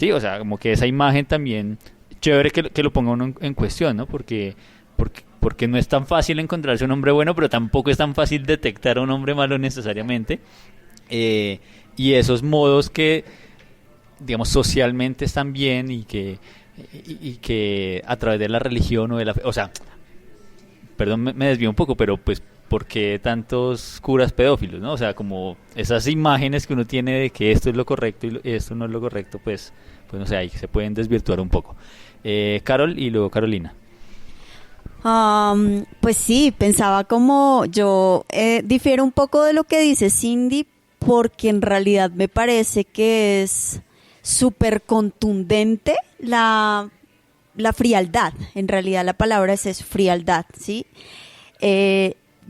Sí, o sea, como que esa imagen también, chévere que lo ponga uno en cuestión, ¿no? Porque no es tan fácil encontrarse un hombre bueno, pero tampoco es tan fácil detectar a un hombre malo necesariamente. Eh, y esos modos que, digamos, socialmente están bien y que a través de la religión o de la fe, o sea, perdón, me desvío un poco, pero pues, ¿por qué tantos curas pedófilos, no? O sea, como esas imágenes que uno tiene de que esto es lo correcto y esto no es lo correcto, pues no sé, ahí se pueden desvirtuar un poco. Carol y luego Carolina. Pues sí, pensaba como yo difiero un poco de lo que dice Cindy, porque en realidad me parece que es súper contundente la frialdad. En realidad la palabra es eso, frialdad, ¿sí?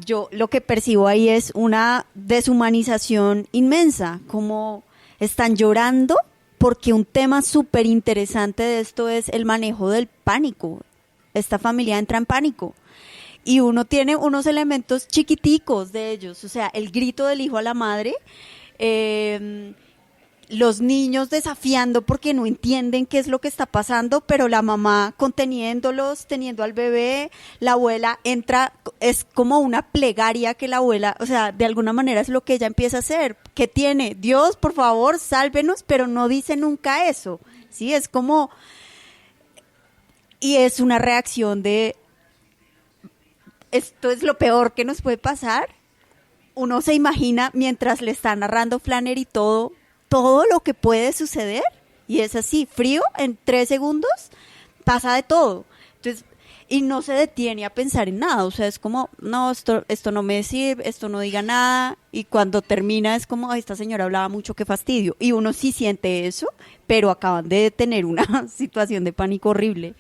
Yo lo que percibo ahí es una deshumanización inmensa, como están llorando porque un tema súper interesante de esto es el manejo del pánico. Esta familia entra en pánico y uno tiene unos elementos chiquiticos de ellos, o sea, el grito del hijo a la madre, eh, los niños desafiando porque no entienden qué es lo que está pasando, pero la mamá conteniéndolos, teniendo al bebé, la abuela entra, es como una plegaria que la abuela, o sea, de alguna manera es lo que ella empieza a hacer, que tiene, Dios, por favor, sálvenos, pero no dice nunca eso, ¿sí? Es como, y es una reacción de, esto es lo peor que nos puede pasar. Uno se imagina mientras le está narrando Flannery todo lo que puede suceder, y es así, frío, en 3 segundos pasa de todo. Entonces, y no se detiene a pensar en nada, o sea, es como, no, esto no me sirve, esto no diga nada, y cuando termina es como, "Ay, esta señora hablaba mucho, qué fastidio", y uno sí siente eso, pero acaban de tener una situación de pánico horrible.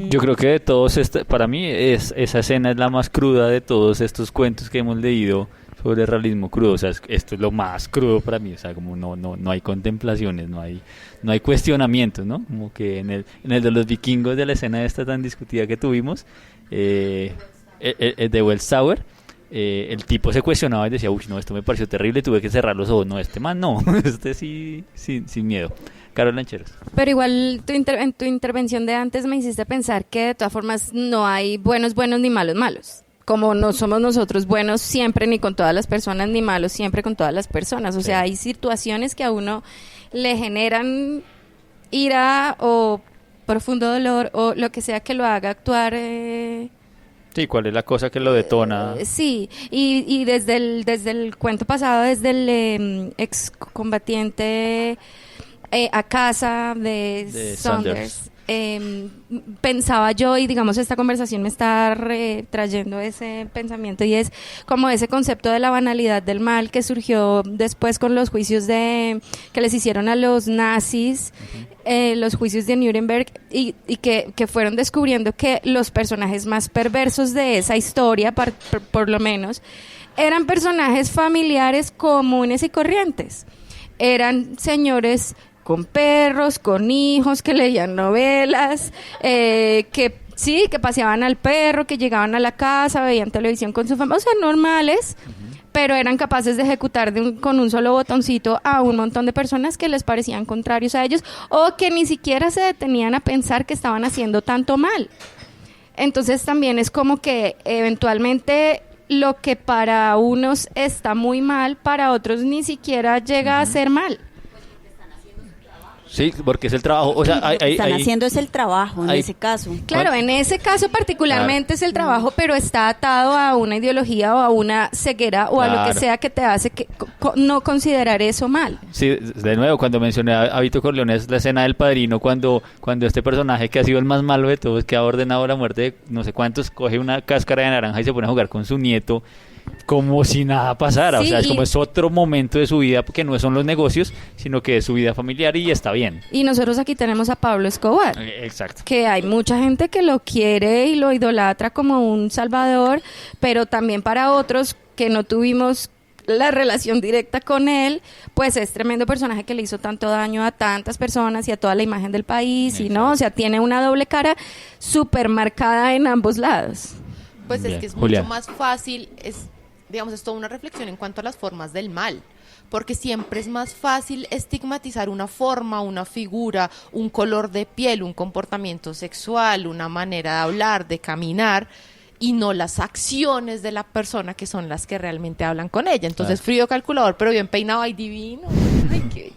Yo creo que de todos, para mí esa escena es la más cruda de todos estos cuentos que hemos leído sobre realismo crudo. O sea, esto es lo más crudo para mí. O sea, como no hay contemplaciones, no hay cuestionamientos, ¿no? Como que en el de los vikingos, de la escena esta tan discutida que tuvimos, el de Wells Tower, el tipo se cuestionaba y decía, uy, no, esto me pareció terrible, tuve que cerrar los ojos. No, este man no, este sí, sin miedo. Carol Lancheros. Pero igual en tu intervención de antes me hiciste pensar que de todas formas no hay buenos buenos ni malos malos. Como no somos nosotros buenos siempre ni con todas las personas, ni malos siempre con todas las personas. O sea, hay situaciones que a uno le generan ira o profundo dolor o lo que sea que lo haga actuar. Sí, ¿cuál es la cosa que lo detona? Sí, y desde el cuento pasado, desde el excombatiente a casa de Saunders. Pensaba yo, y digamos esta conversación me está trayendo ese pensamiento, y es como ese concepto de la banalidad del mal que surgió después con los juicios que les hicieron a los nazis, los juicios de Nuremberg, y que fueron descubriendo que los personajes más perversos de esa historia, por lo menos, eran personajes familiares comunes y corrientes. Eran señores con perros, con hijos, que leían novelas, que sí, que paseaban al perro, que llegaban a la casa, veían televisión con su familia, o sea, normales, pero eran capaces de ejecutar con un solo botoncito a un montón de personas que les parecían contrarios a ellos, o que ni siquiera se detenían a pensar que estaban haciendo tanto mal. Entonces también es como que eventualmente lo que para unos está muy mal, para otros ni siquiera llega a ser mal. Sí, porque es el trabajo. O sea, Están haciendo es el trabajo en ese caso. Claro, en ese caso particularmente es el trabajo, pero está atado a una ideología o a una ceguera o a lo que sea que te hace no considerar eso mal. Sí, de nuevo, cuando mencioné a Vito Corleone, es la escena del Padrino, cuando este personaje que ha sido el más malo de todos, que ha ordenado la muerte de no sé cuántos, coge una cáscara de naranja y se pone a jugar con su nieto como si nada pasara. Sí, o sea, es como es otro momento de su vida, porque no son los negocios, sino que es su vida familiar, y está bien. Y nosotros aquí tenemos a Pablo Escobar. Exacto. Que hay mucha gente que lo quiere y lo idolatra como un salvador, pero también para otros que no tuvimos la relación directa con él, pues es tremendo personaje que le hizo tanto daño a tantas personas y a toda la imagen del país. Exacto. Y no, o sea, tiene una doble cara súper marcada en ambos lados. Pues bien. Es que es Julián. Mucho más fácil, digamos, es toda una reflexión en cuanto a las formas del mal, porque siempre es más fácil estigmatizar una forma, una figura, un color de piel, un comportamiento sexual, una manera de hablar, de caminar, y no las acciones de la persona que son las que realmente hablan con ella. Entonces, frío calculador, pero bien peinado, ay, divino, ay, qué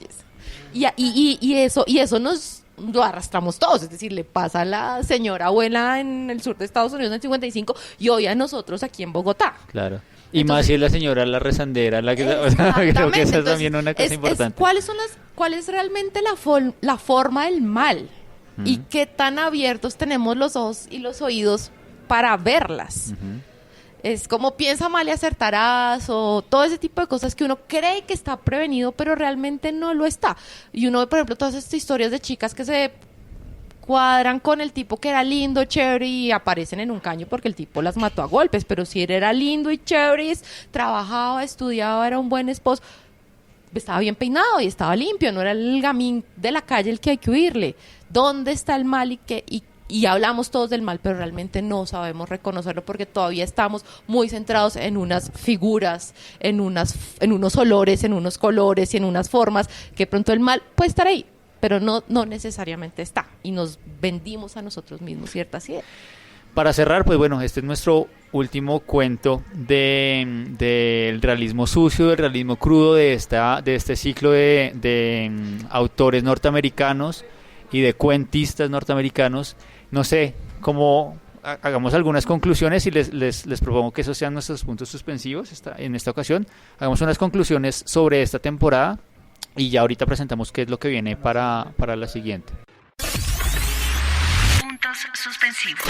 belleza. Y eso nos lo arrastramos todos, es decir, le pasa a la señora abuela en el sur de Estados Unidos en el 55 y hoy a nosotros aquí en Bogotá. Claro. Y entonces, más si es la señora la rezandera, la que o sea, creo que esa es también una cosa importante. ¿Cuál es realmente la forma del mal? Y qué tan abiertos tenemos los ojos y los oídos para verlas. Es como piensa mal y acertarás, o todo ese tipo de cosas que uno cree que está prevenido, pero realmente no lo está. Y uno ve, por ejemplo, todas estas historias de chicas que se cuadran con el tipo que era lindo, chévere, y aparecen en un caño porque el tipo las mató a golpes, pero si él era lindo y chévere, trabajaba, estudiaba, era un buen esposo, estaba bien peinado y estaba limpio, no era el gamín de la calle el que hay que huirle. ¿Dónde está el mal y hablamos todos del mal, pero realmente no sabemos reconocerlo porque todavía estamos muy centrados en unas figuras, en unos olores, en unos colores y en unas formas, que pronto el mal puede estar ahí, pero no necesariamente está, y nos vendimos a nosotros mismos ciertas ideas. Para cerrar, pues bueno, este es nuestro último cuento del realismo sucio, del realismo crudo, de este ciclo de autores norteamericanos y de cuentistas norteamericanos. No sé, cómo hagamos algunas conclusiones y les propongo que esos sean nuestros puntos suspensivos en esta ocasión. Hagamos unas conclusiones sobre esta temporada y ya ahorita presentamos qué es lo que viene para la siguiente. Puntos suspensivos.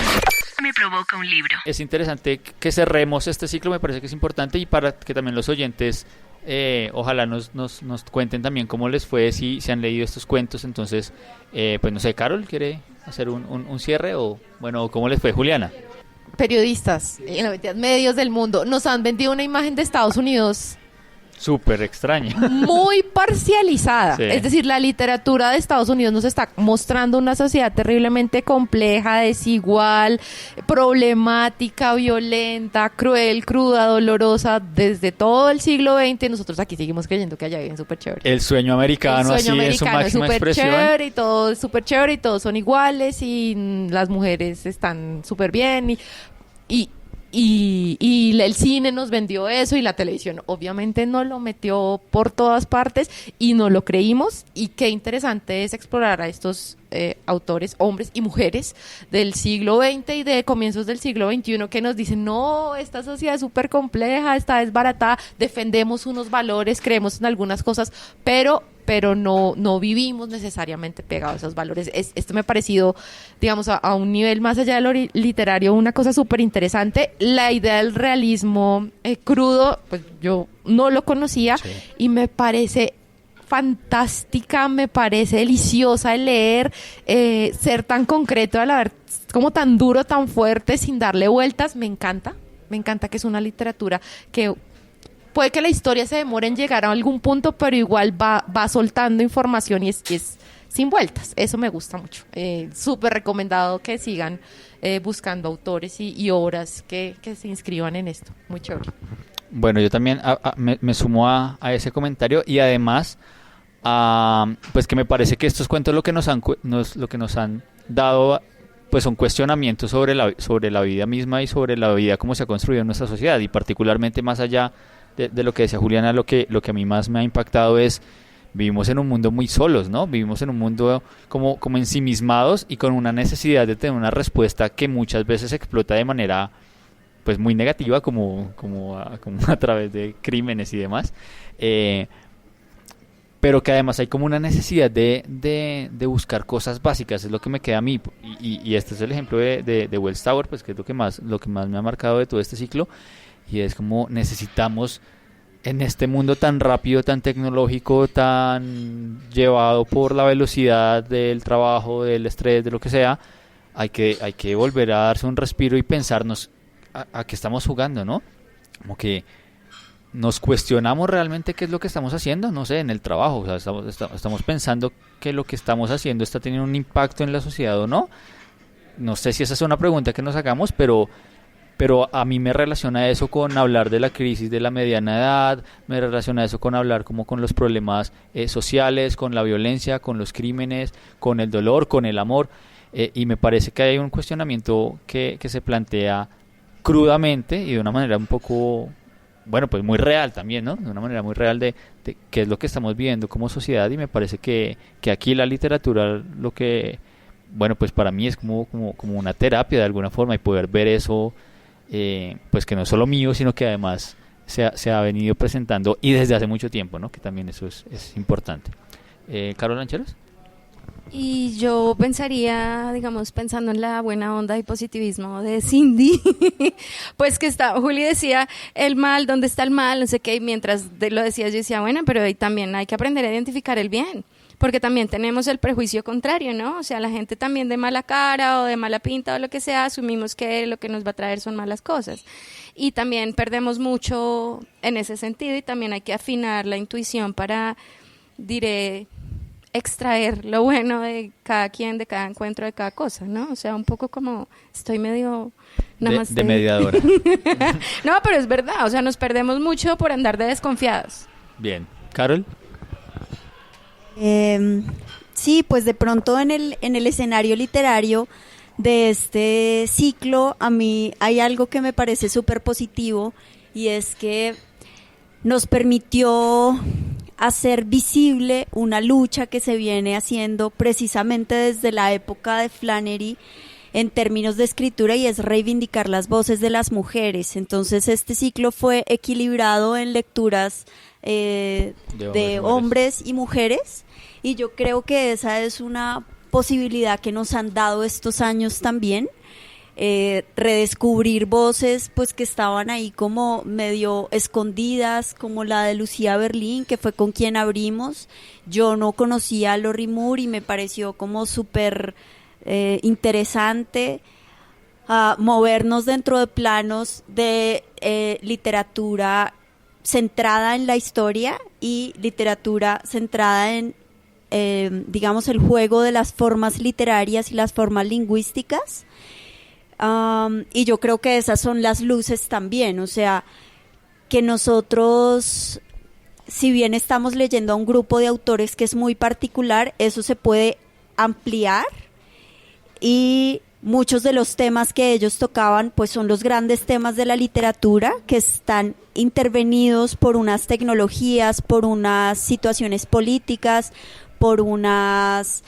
Me provoca un libro. Es interesante que cerremos este ciclo, me parece que es importante, y para que también los oyentes ojalá nos cuenten también cómo les fue, si se han leído estos cuentos. Entonces, pues no sé, Carol, ¿quiere hacer un cierre? O bueno, ¿cómo les fue, Juliana? Periodistas, medios del mundo, nos han vendido una imagen de Estados Unidos súper extraña, muy parcializada. Sí. Es decir, la literatura de Estados Unidos nos está mostrando una sociedad terriblemente compleja, desigual, problemática, violenta, cruel, cruda, dolorosa, desde todo el siglo XX. Nosotros aquí seguimos creyendo que allá viven súper chévere. El sueño americano, así en su máxima expresión. Chévere y todo es súper chévere y todos son iguales y las mujeres están súper bien y el cine nos vendió eso, y la televisión obviamente nos lo metió por todas partes y no lo creímos. Y qué interesante es explorar a estos autores, hombres y mujeres del siglo XX y de comienzos del siglo XXI, que nos dicen, no, esta sociedad es súper compleja, está desbaratada, defendemos unos valores, creemos en algunas cosas, pero no vivimos necesariamente pegados a esos valores. Esto me ha parecido, digamos, a un nivel más allá de lo literario, una cosa súper interesante. La idea del realismo crudo, pues yo no lo conocía, sí, y me parece fantástica, me parece deliciosa de leer, ser tan concreto, a la vez como tan duro, tan fuerte, sin darle vueltas. Me encanta que es una literatura que puede que la historia se demore en llegar a algún punto, pero igual va soltando información y es sin vueltas. Eso me gusta mucho. Súper recomendado que sigan buscando autores y obras que se inscriban en esto. Muy chévere. Bueno, yo también me sumo a ese comentario, y además pues que me parece que estos cuentos lo que nos han dado pues son cuestionamientos sobre la vida misma y sobre la vida como se ha construido en nuestra sociedad, y particularmente más allá de lo que decía Juliana, lo que a mí más me ha impactado es: vivimos en un mundo muy solos, ¿no? Vivimos en un mundo como ensimismados y con una necesidad de tener una respuesta que muchas veces se explota de manera pues muy negativa, como a través de crímenes y demás, pero que además hay como una necesidad de buscar cosas básicas. Es lo que me queda a mí, y este es el ejemplo de Wells Tower, pues que es lo que más me ha marcado de todo este ciclo, y es como necesitamos, en este mundo tan rápido, tan tecnológico, tan llevado por la velocidad del trabajo, del estrés, de lo que sea, hay que volver a darse un respiro y pensarnos a qué estamos jugando, ¿no? Como que nos cuestionamos realmente qué es lo que estamos haciendo, no sé, en el trabajo. O sea, estamos pensando que lo que estamos haciendo está teniendo un impacto en la sociedad o no. No sé si esa es una pregunta que nos hagamos, pero pero a mí me relaciona eso con hablar de la crisis de la mediana edad, me relaciona eso con hablar como con los problemas sociales, con la violencia, con los crímenes, con el dolor, con el amor, y me parece que hay un cuestionamiento que se plantea crudamente y de una manera un poco, bueno, pues muy real también, ¿no? De una manera muy real de qué es lo que estamos viviendo como sociedad, y me parece que aquí la literatura lo que, bueno, pues para mí es como una terapia de alguna forma, y poder ver eso, pues que no es solo mío, sino que además se ha venido presentando y desde hace mucho tiempo, ¿no? Que también eso es importante. ¿Carol Lancheros? Y yo pensaría, digamos, pensando en la buena onda y positivismo de Cindy, pues que Juli decía el mal, ¿dónde está el mal? No sé qué, y mientras lo decías yo decía, bueno, pero ahí también hay que aprender a identificar el bien, porque también tenemos el prejuicio contrario, ¿no? O sea, la gente también de mala cara o de mala pinta o lo que sea, asumimos que lo que nos va a traer son malas cosas. Y también perdemos mucho en ese sentido, y también hay que afinar la intuición para, extraer lo bueno de cada quien, de cada encuentro, de cada cosa, ¿no? O sea, un poco como estoy medio de mediadora. No, pero es verdad, o sea, nos perdemos mucho por andar de desconfiados. Bien. ¿Carol? Sí, pues de pronto en el escenario literario de este ciclo, a mí hay algo que me parece súper positivo, y es que nos permitió hacer visible una lucha que se viene haciendo precisamente desde la época de Flannery en términos de escritura, y es reivindicar las voces de las mujeres. Entonces este ciclo fue equilibrado en lecturas de hombres y mujeres, y yo creo que esa es una posibilidad que nos han dado estos años también, redescubrir voces pues que estaban ahí como medio escondidas, como la de Lucía Berlín, que fue con quien abrimos. Yo no conocía a Lori Moore y me pareció como súper interesante movernos dentro de planos de literatura centrada en la historia y literatura centrada en digamos el juego de las formas literarias y las formas lingüísticas. Y yo creo que esas son las luces también, o sea, que nosotros, si bien estamos leyendo a un grupo de autores que es muy particular, eso se puede ampliar, y muchos de los temas que ellos tocaban pues son los grandes temas de la literatura, que están intervenidos por unas tecnologías, por unas situaciones políticas, por unas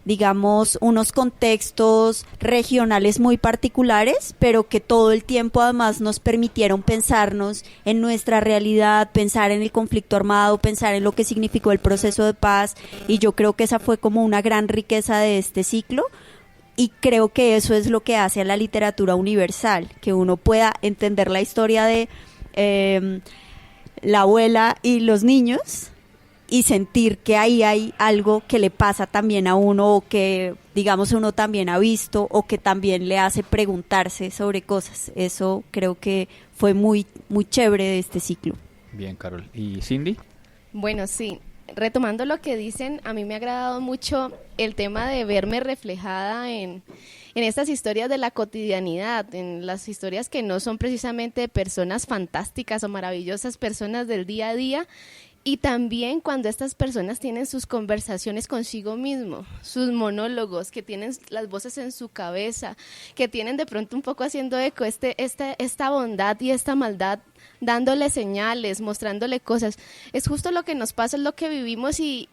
digamos, unos contextos regionales muy particulares, pero que todo el tiempo además nos permitieron pensarnos en nuestra realidad, pensar en el conflicto armado, pensar en lo que significó el proceso de paz, y yo creo que esa fue como una gran riqueza de este ciclo, y creo que eso es lo que hace a la literatura universal, que uno pueda entender la historia de la abuela y los niños, y sentir que ahí hay algo que le pasa también a uno, o que digamos uno también ha visto, o que también le hace preguntarse sobre cosas. Eso creo que fue muy, muy chévere de este ciclo. Bien, Carol. ¿Y Cindy? Bueno, sí, retomando lo que dicen, a mí me ha agradado mucho el tema de verme reflejada en estas historias de la cotidianidad, en las historias que no son precisamente personas fantásticas o maravillosas, personas del día a día. Y también cuando estas personas tienen sus conversaciones consigo mismo, sus monólogos, que tienen las voces en su cabeza, que tienen de pronto un poco haciendo eco esta bondad y esta maldad, dándole señales, mostrándole cosas. Es justo lo que nos pasa, es lo que vivimos, y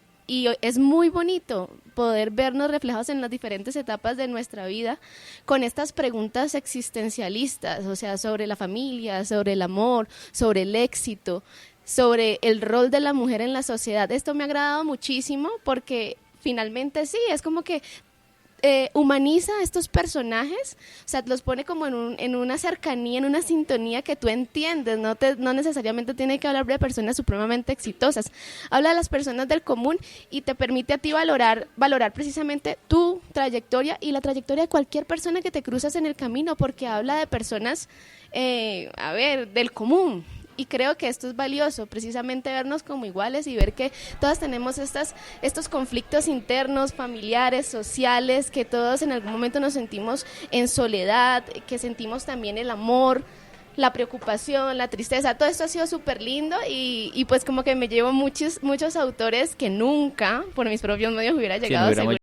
es muy bonito poder vernos reflejados en las diferentes etapas de nuestra vida con estas preguntas existencialistas, o sea, sobre la familia, sobre el amor, sobre el éxito, sobre el rol de la mujer en la sociedad. Esto me ha agradado muchísimo porque finalmente sí, es como que humaniza a estos personajes, o sea, los pone como en una cercanía, en una sintonía que tú entiendes, no necesariamente tiene que hablar de personas supremamente exitosas, habla de las personas del común y te permite a ti valorar precisamente tu trayectoria y la trayectoria de cualquier persona que te cruzas en el camino, porque habla de personas, del común. y creo que esto es valioso, precisamente vernos como iguales y ver que todas tenemos estos conflictos internos, familiares, sociales, que todos en algún momento nos sentimos en soledad, que sentimos también el amor, la preocupación, la tristeza. Todo esto ha sido súper lindo y pues como que me llevo muchos autores que nunca por mis propios medios hubiera llegado.